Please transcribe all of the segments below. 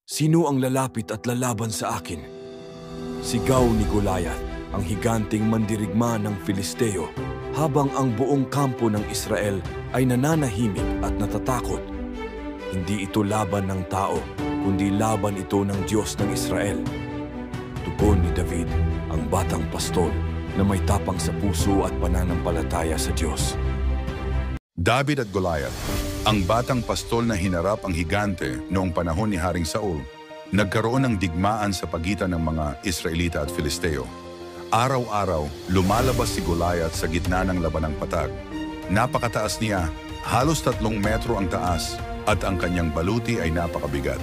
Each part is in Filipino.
Sino ang lalapit at lalaban sa akin? Sigaw ni Goliath, ang higanting mandirigma ng Filisteo, habang ang buong kampo ng Israel ay nananahimik at natatakot. Hindi ito laban ng tao, kundi laban ito ng Diyos ng Israel. Tugon ni David, ang batang pastol na may tapang sa puso at pananampalataya sa Diyos. David at Goliath, ang batang pastol na hinarap ang higante noong panahon ni Haring Saul, nagkaroon ng digmaan sa pagitan ng mga Israelita at Filisteo. Araw-araw, lumalabas si Goliath sa gitna ng labanang patag. Napakataas niya, halos 3 metro ang taas, at ang kanyang baluti ay napakabigat.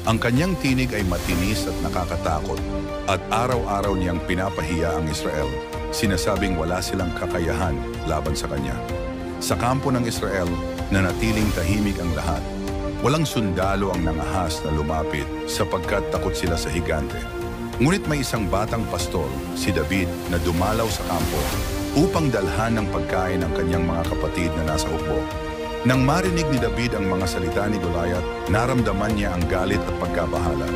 Ang kanyang tinig ay matinis at nakakatakot, at araw-araw niyang pinapahiya ang Israel, sinasabing wala silang kakayahan laban sa kanya. Sa kampo ng Israel, nanatiling tahimik ang lahat. Walang sundalo ang nangahas na lumapit sapagkat takot sila sa higante. Ngunit may isang batang pastol, si David, na dumalaw sa kampo upang dalhan ng pagkain ang kanyang mga kapatid na nasa hukbo. Nang marinig ni David ang mga salita ni Goliath, naramdaman niya ang galit at pagkabahala.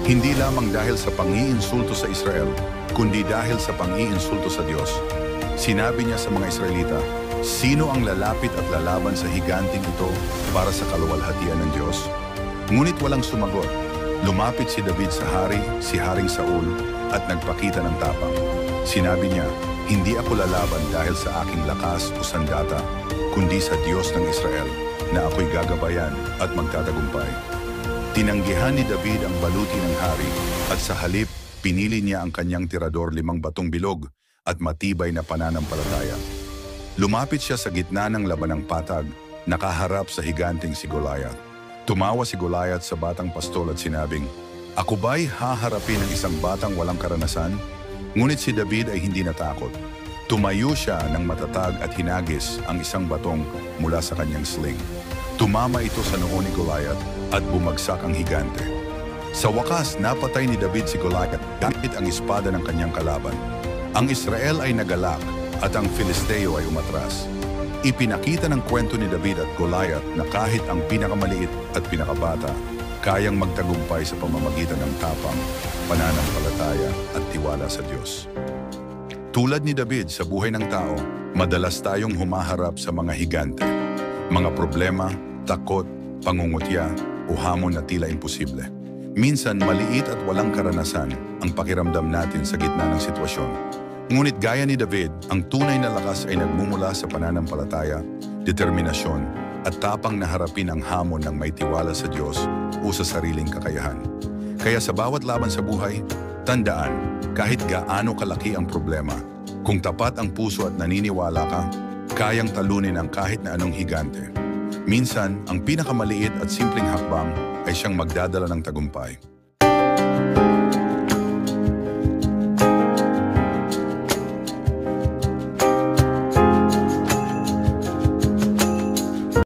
Hindi lamang dahil sa pang-iinsulto sa Israel, kundi dahil sa pang-iinsulto sa Diyos. Sinabi niya sa mga Israelita, "Sino ang lalapit at lalaban sa higanting ito para sa kaluwalhatian ng Diyos?" Ngunit walang sumagot. Lumapit si David sa hari, si Haring Saul, at nagpakita ng tapang. Sinabi niya, "Hindi ako lalaban dahil sa aking lakas o sandata, kundi sa Diyos ng Israel, na ako'y gagabayan at magtatagumpay." Tinanggihan ni David ang baluti ng hari, at sa halip, pinili niya ang kanyang tirador 5 batong bilog at matibay na pananampalataya. Lumapit siya sa gitna ng labanang patag, nakaharap sa higanting si Goliath. Tumawa si Goliath sa batang pastol at sinabing, "Ako ba'y haharapin ng isang batang walang karanasan?" Ngunit si David ay hindi natakot. Tumayo siya ng matatag at hinagis ang isang batong mula sa kanyang sling. Tumama ito sa noo ni Goliath at bumagsak ang higante. Sa wakas, napatay ni David si Goliath gamit ang espada ng kanyang kalaban. Ang Israel ay nagalak at ang Filisteo ay umatras. Ipinakita ng kwento ni David at Goliath na kahit ang pinakamaliit at pinakabata, kayang magtagumpay sa pamamagitan ng tapang, pananampalataya at tiwala sa Diyos. Tulad ni David sa buhay ng tao, madalas tayong humaharap sa mga higante, mga problema, takot, pangungutya o hamon na tila imposible. Minsan maliit at walang karanasan ang pakiramdam natin sa gitna ng sitwasyon. Ngunit gaya ni David, ang tunay na lakas ay nagmumula sa pananampalataya, determinasyon, at tapang na harapin ang hamon ng may tiwala sa Diyos o sa sariling kakayahan. Kaya sa bawat laban sa buhay, tandaan, kahit gaano kalaki ang problema, kung tapat ang puso at naniniwala ka, kayang talunin ang kahit na anong higante. Minsan, ang pinakamaliit at simpleng hakbang ay siyang magdadala ng tagumpay.